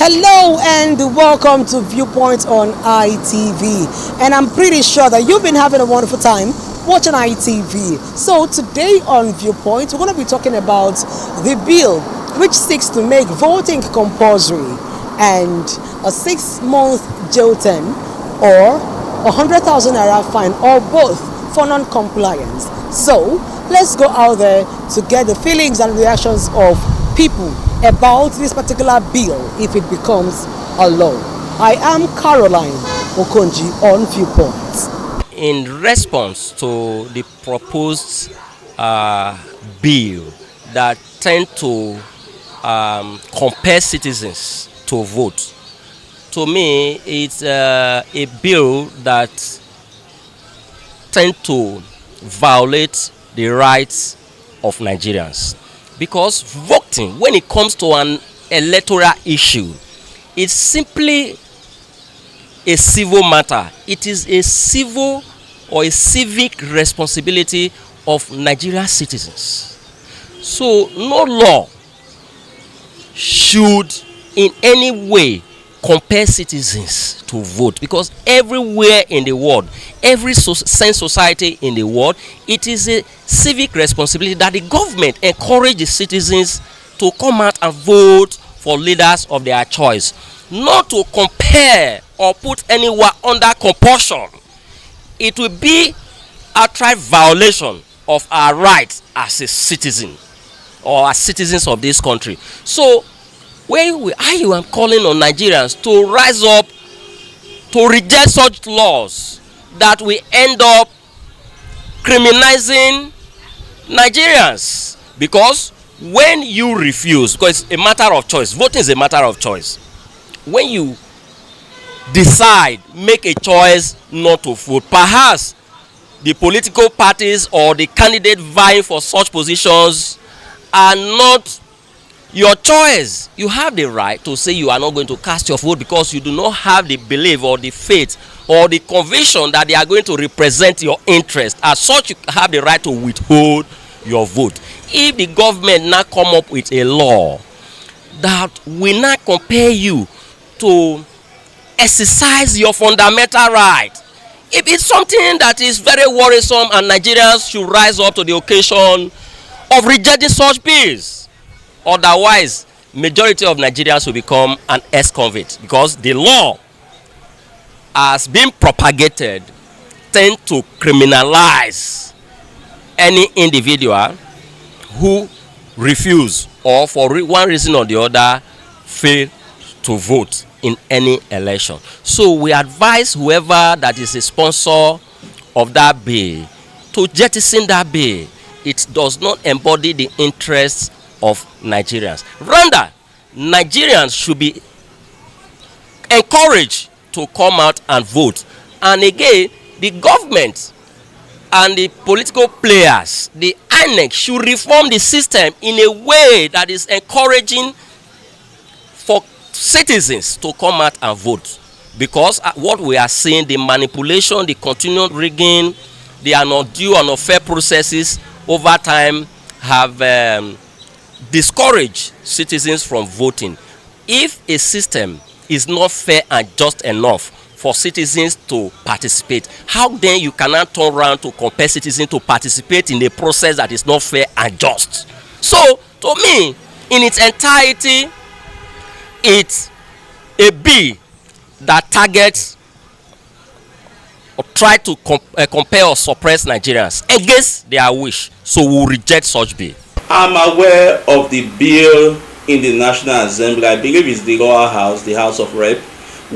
Hello and welcome to Viewpoint on ITV. And I'm pretty sure that you've been having a wonderful time watching ITV. So today on Viewpoint, we're going to be talking about the bill which seeks to make voting compulsory and a 6-month jail term or 100,000 naira fine or both for non-compliance. So let's go out there to get the feelings and reactions of people about this particular bill if it becomes a law. I am Caroline Okonji on Viewpoint. In response to the proposed bill that tend to compel citizens to vote, to me it's a bill that tend to violate the rights of Nigerians. Because voting, when it comes to an electoral issue, it's simply a civil matter. It is a civil or a civic responsibility of Nigerian citizens. So no law should in any way compel citizens to vote, because everywhere in the world, every sane society in the world, it is a civic responsibility that the government encourage the citizens to come out and vote for leaders of their choice, not to compare or put anyone under compulsion. It will be outright violation of our rights as a citizen or as citizens of this country. So I am calling on Nigerians to rise up to reject such laws that will end up criminalizing Nigerians. Because when you refuse, because it's a matter of choice, voting is a matter of choice. When you decide, make a choice not to vote, perhaps the political parties or the candidate vying for such positions are not your choice. You have the right to say you are not going to cast your vote because you do not have the belief or the faith or the conviction that they are going to represent your interest. As such, you have the right to withhold your vote. If the government now come up with a law that will not compel you to exercise your fundamental right, if it's something that is very worrisome, and Nigerians should rise up to the occasion of rejecting such bills. Otherwise, majority of Nigerians will become an ex-convict, because the law has been propagated tend to criminalize any individual who refuse or for one reason or the other fail to vote in any election. So we advise whoever that is a sponsor of that bill to jettison that bill. It does not embody the interests of Nigerians. Rather, Nigerians should be encouraged to come out and vote. And again, the government and the political players, the INEC, should reform the system in a way that is encouraging for citizens to come out and vote. Because what we are seeing, the manipulation, the continued rigging, the undue and unfair processes over time have discourage citizens from voting. If a system is not fair and just enough for citizens to participate, how then you cannot turn around to compel citizens to participate in a process that is not fair and just? So, to me, in its entirety, it's a bill that targets or try to compel or suppress Nigerians against their wish. So we will reject such bill. I'm aware of the bill in the National Assembly. I believe it's the lower house, the House of Rep,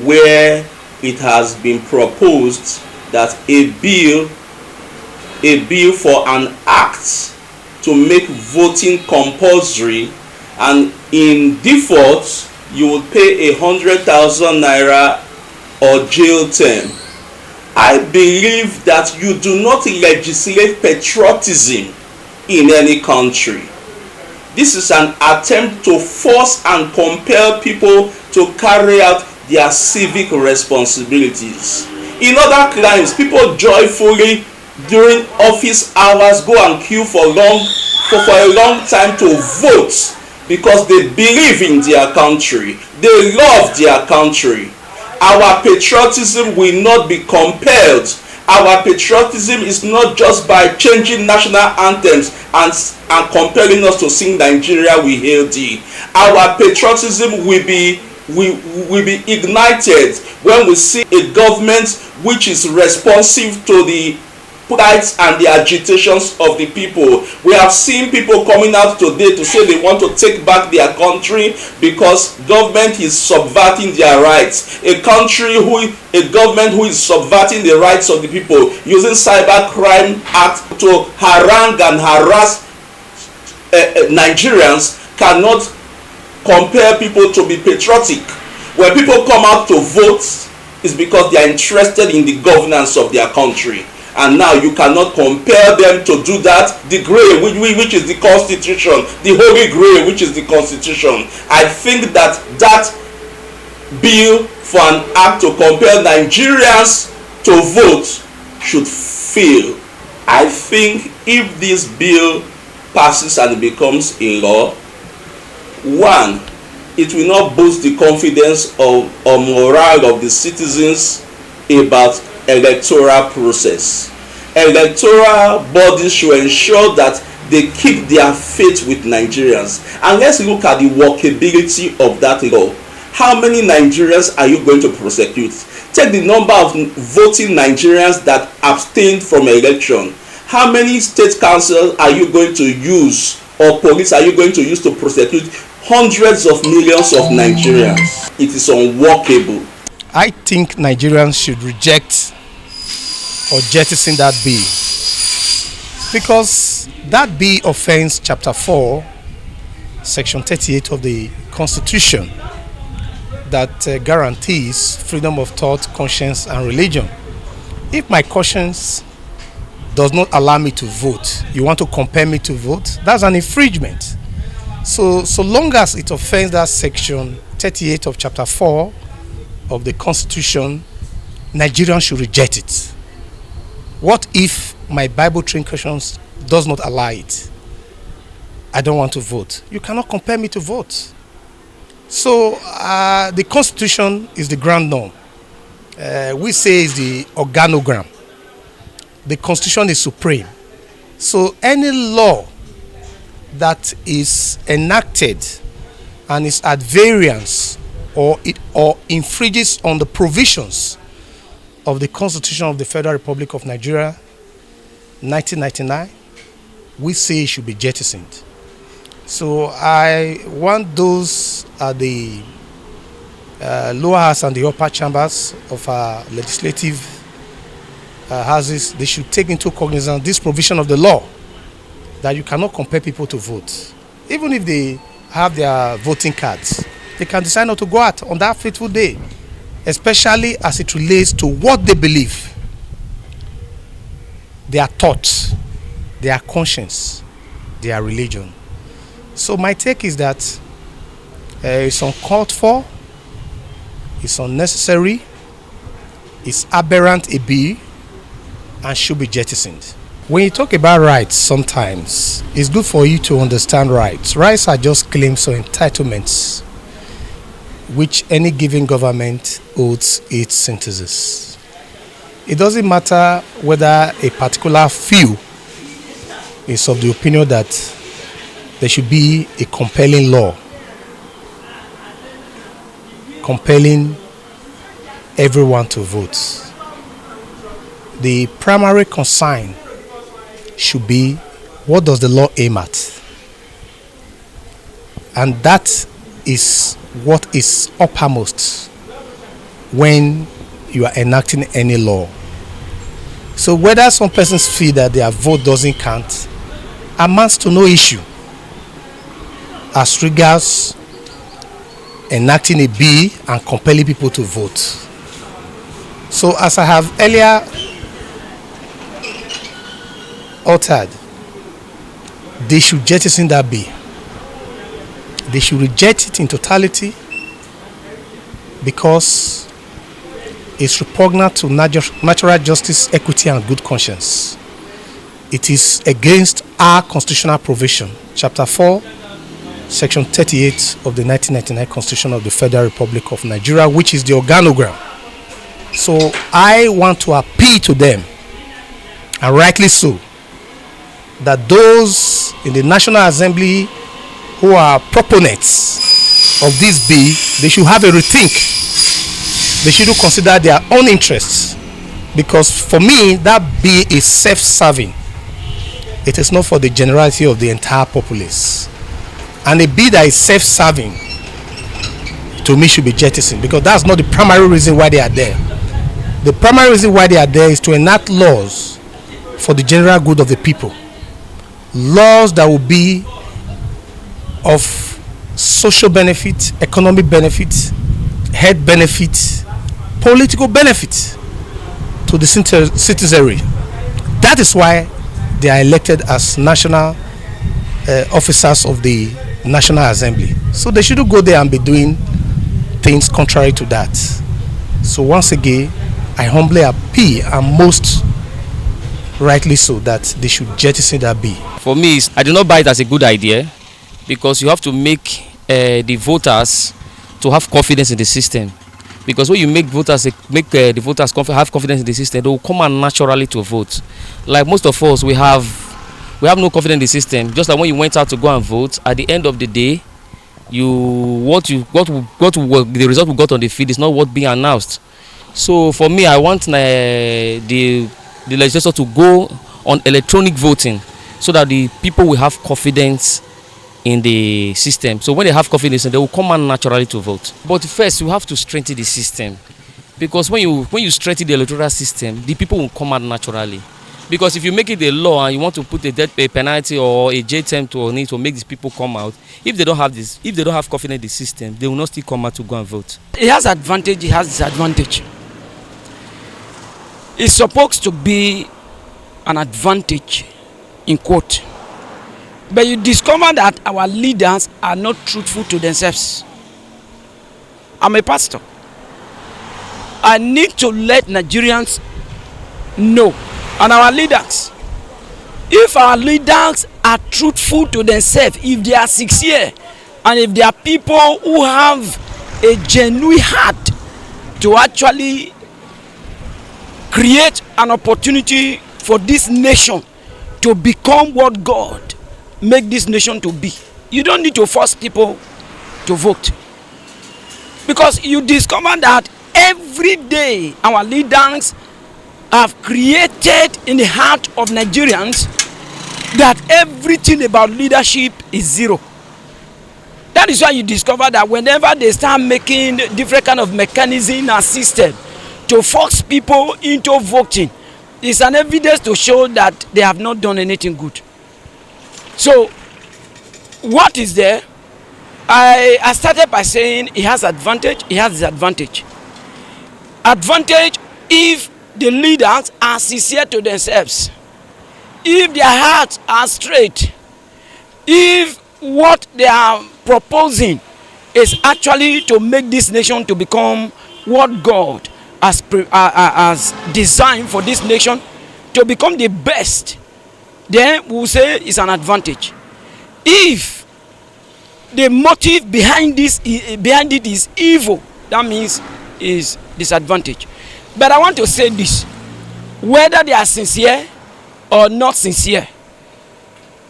where it has been proposed that a bill for an act to make voting compulsory, and in default you will pay 100,000 naira or jail term. I believe that you do not legislate patriotism in any country. This is an attempt to force and compel people to carry out their civic responsibilities. In other climes, people joyfully during office hours go and queue for a long time to vote. because they believe in their country, they love their country. Our patriotism will not be compelled. Our patriotism is not just by changing national anthems and compelling us to sing Nigeria we hail thee. Our patriotism will be ignited when we see a government which is responsive to the plights and the agitations of the people. We have seen people coming out today to say they want to take back their country because government is subverting their rights. A government who is subverting the rights of the people using cybercrime act to harangue and harass Nigerians cannot compel people to be patriotic. When people come out to vote, it's because they are interested in the governance of their country. And now you cannot compel them to do that. The grail, which is the constitution, the holy grail, which is the constitution. I think that bill for an act to compel Nigerians to vote should fail. I think if this bill passes and becomes a law, one, it will not boost the confidence or morale of the citizens about electoral process. Electoral bodies should ensure that they keep their faith with Nigerians. And let's look at the workability of that law. How many Nigerians are you going to prosecute? Take the number of voting Nigerians that abstained from election. How many state councils are you going to use, or police are you going to use to prosecute hundreds of millions of Nigerians? It is unworkable. I think Nigerians should reject or jettison that bill, because that bill offends chapter 4 section 38 of the Constitution that guarantees freedom of thought, conscience and religion. If my conscience does not allow me to vote, you want to compel me to vote, that's an infringement. So long as it offends that section 38 of chapter 4 of the Constitution, Nigerians should reject it. What if my Bible trained conscience does not allow it? I don't want to vote. You cannot compel me to vote. So the Constitution is the ground norm. We say is the organogram. The Constitution is supreme. So any law that is enacted and is at variance or infringes on the provisions of the Constitution of the Federal Republic of Nigeria, 1999, we say it should be jettisoned. So I want those at the lower house and the upper chambers of our legislative houses, they should take into cognizance this provision of the law that you cannot compel people to vote. Even if they have their voting cards, they can decide not to go out on that fateful day, especially as it relates to what they believe, their thoughts, their conscience, their religion. So my take is that it's uncalled for, it's unnecessary, it's aberrant a bill, and should be jettisoned. When you talk about rights, sometimes it's good for you to understand rights. Rights are just claims or entitlements which any given government owes its citizens. It doesn't matter whether a particular few is of the opinion that there should be a compelling law compelling everyone to vote. The primary concern should be, what does the law aim at? And that is what is uppermost when you are enacting any law. So whether some persons feel that their vote doesn't count amounts to no issue as regards enacting a bill and compelling people to vote. So as I have earlier uttered, they should jettison that bill. They should reject it in totality because it's repugnant to natural justice, equity, and good conscience. It is against our constitutional provision, chapter 4, Section 38 of the 1999 Constitution of the Federal Republic of Nigeria, which is the organogram. So I want to appeal to them, and rightly so, that those in the National Assembly who are proponents of this bill, they should have a rethink. They should consider their own interests, because for me that bill is self-serving. It is not for the generality of the entire populace, and a bill that is self-serving to me should be jettisoned, because that's not the primary reason why they are there. The primary reason why they are there is to enact laws for the general good of the people, laws that will be of social benefit, economic benefit, health benefit, political benefit to the citizenry. That is why they are elected as national officers of the National Assembly. So they shouldn't go there and be doing things contrary to that. So once again, I humbly appeal, and most rightly so, that they should jettison that bill. For me, I do not buy it as a good idea, because you have to make the voters to have confidence in the system. Because when you make voters the voters have confidence in the system, they will come out naturally to vote. Like most of us, we have no confidence in the system. Just like when you went out to go and vote, at the end of the day, the result we got on the field is not what being announced. So for me, I want the legislature to go on electronic voting, so that the people will have confidence in the system. So when they have confidence, they will come out naturally to vote. But first, you have to strengthen the system, because when you strengthen the electoral system, the people will come out naturally. Because if you make it a law and you want to put a penalty or a jail term on it to make these people come out, if they don't have confidence in the system, they will not still come out to go and vote. It has advantage, it has disadvantage. It's supposed to be an advantage, in quote. But you discover that our leaders are not truthful to themselves. I'm a pastor. I need to let Nigerians know, and our leaders, if our leaders are truthful to themselves, if they are sincere, and if they are people who have a genuine heart to actually create an opportunity for this nation to become what God make this nation to be. You don't need to force people to vote, because you discover that every day our leaders have created in the heart of Nigerians that everything about leadership is zero. That is why you discover that whenever they start making different kind of mechanism and system to force people into voting, it's an evidence to show that they have not done anything good. So what is there? I started by saying it has advantage, it has disadvantage. Advantage if the leaders are sincere to themselves, if their hearts are straight, if what they are proposing is actually to make this nation to become what God has designed for this nation to become the best, then we'll say it's an advantage. If the motive behind it is evil, that means is disadvantage. But I want to say this: whether they are sincere or not sincere,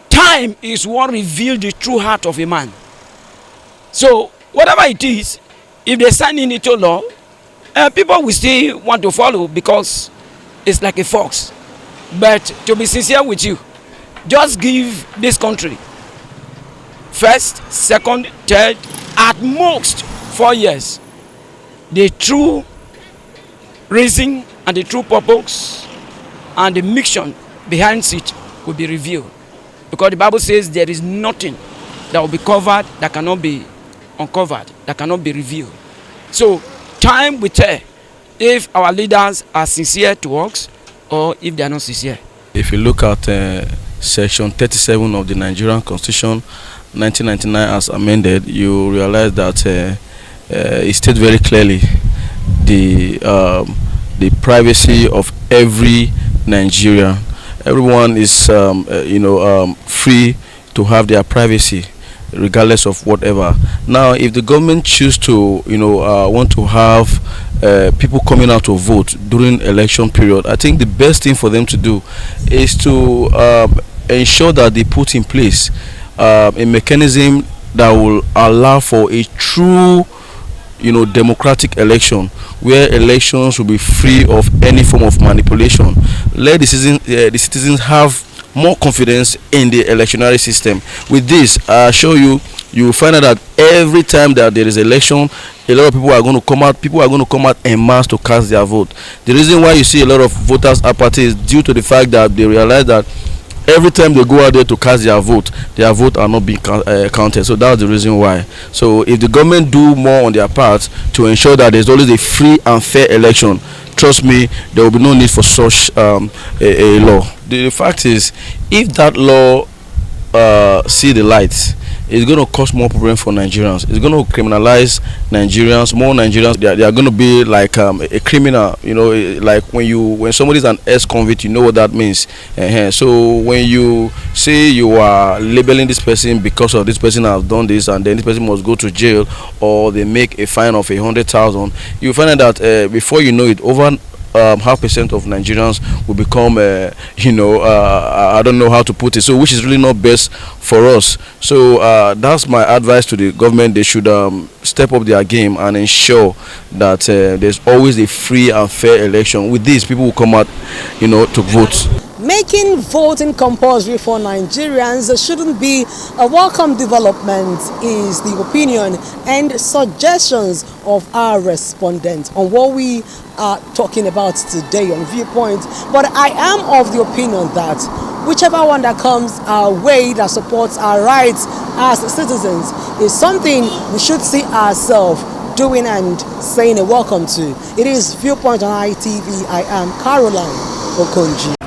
time is what reveals the true heart of a man. So whatever it is, if they sign in into law, people will still want to follow, because it's like a fox. But to be sincere with you, just give this country first, second, third, at most 4 years. The true reason and the true purpose and the mission behind it will be revealed. Because the Bible says there is nothing that will be covered that cannot be uncovered, that cannot be revealed. So time will tell if our leaders are sincere to us or if they are not sincere. If you look at Section 37 of the Nigerian Constitution, 1999 as amended, you realize that it states very clearly the privacy of every Nigerian. Everyone is free to have their privacy. regardless of whatever. Now, if the government choose to, want to have people coming out to vote during election period, I think the best thing for them to do is to ensure that they put in place a mechanism that will allow for a true democratic election, where elections will be free of any form of manipulation. Let the citizens have more confidence in the electionary system. With this, I assure you, you will find out that every time that there is election, a lot of people are going to come out en masse to cast their vote. The reason why you see a lot of voters apathy is due to the fact that they realize that every time they go out there to cast their vote are not being counted. So that's the reason why. So if the government do more on their part to ensure that there's always a free and fair election, trust me, there will be no need for such a law. The fact is, if that law see the light, it's going to cause more problems for Nigerians. It's going to criminalize Nigerians. More Nigerians, they are going to be like a criminal. Like when somebody is an ex-convict, you know what that means. So when you say you are labeling this person because of this person has done this, and then this person must go to jail, or they make a fine of 100,000, you find out that before you know it, over half percent of Nigerians will become I don't know how to put it, so which is really not best for us. So that's my advice to the government. They should step up their game and ensure that there's always a free and fair election. With this, people will come out to vote. Making voting compulsory for Nigerians shouldn't be a welcome development, is the opinion and suggestions of our respondents on what we are talking about today on Viewpoint. But I am of the opinion that whichever one that comes our way that supports our rights as citizens is something we should see ourselves doing and saying a welcome to. It is Viewpoint on ITV. I am Caroline Okonji.